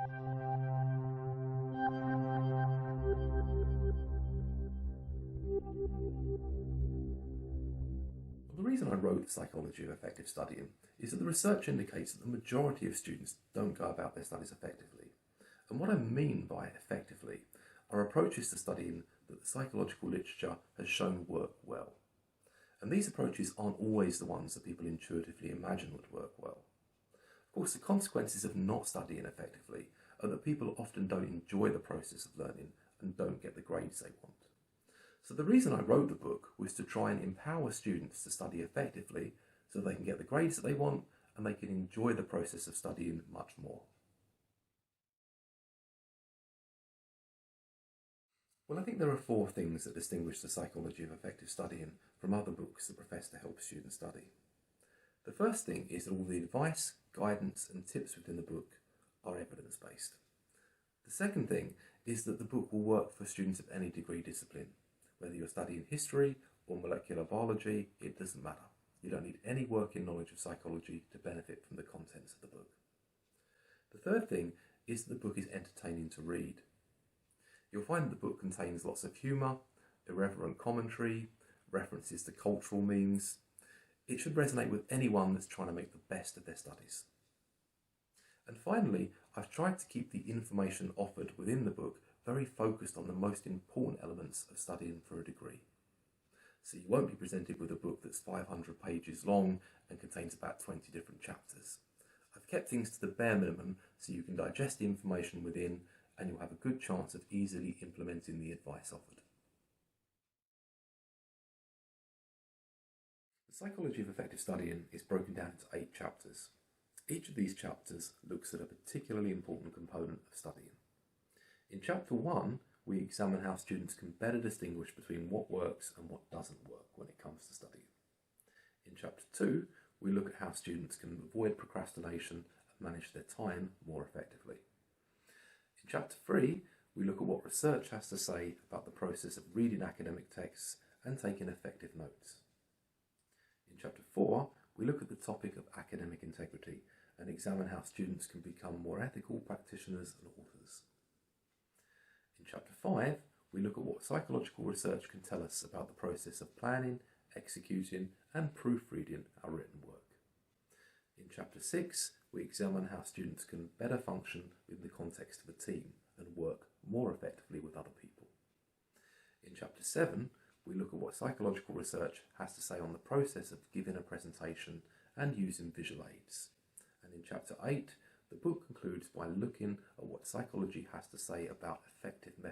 The reason I wrote The Psychology of Effective Studying is that the research indicates that the majority of students don't go about their studies effectively. And what I mean by effectively are approaches to studying that the psychological literature has shown work well. And these approaches aren't always the ones that people intuitively imagine would work well. Of course, the consequences of not studying effectively are that people often don't enjoy the process of learning and don't get the grades they want. So the reason I wrote the book was to try and empower students to study effectively so they can get the grades that they want and they can enjoy the process of studying much more. Well, I think there are 4 things that distinguish The Psychology of Effective Studying from other books that profess to help students study. The first thing is that all the advice, guidance and tips within the book are evidence-based. The second thing is that the book will work for students of any degree discipline. Whether you're studying history or molecular biology, it doesn't matter. You don't need any working knowledge of psychology to benefit from the contents of the book. The third thing is that the book is entertaining to read. You'll find that the book contains lots of humour, irreverent commentary, references to cultural memes. It should resonate with anyone that's trying to make the best of their studies. And finally, I've tried to keep the information offered within the book very focused on the most important elements of studying for a degree. So you won't be presented with a book that's 500 pages long and contains about 20 different chapters. I've kept things to the bare minimum so you can digest the information within and you'll have a good chance of easily implementing the advice offered. The Psychology of Effective Studying is broken down into 8 chapters. Each of these chapters looks at a particularly important component of studying. In Chapter 1, we examine how students can better distinguish between what works and what doesn't work when it comes to studying. In Chapter 2, we look at how students can avoid procrastination and manage their time more effectively. In Chapter 3, we look at what research has to say about the process of reading academic texts and taking effective notes. In Chapter 4, we look at the topic of academic integrity and examine how students can become more ethical practitioners and authors. In Chapter 5, we look at what psychological research can tell us about the process of planning, executing and proofreading our written work. In Chapter 6, we examine how students can better function in the context of a team and work more effectively with other people. In Chapter 7, we look at what psychological research has to say on the process of giving a presentation and using visual aids. And in Chapter 8, the book concludes by looking at what psychology has to say about effective methods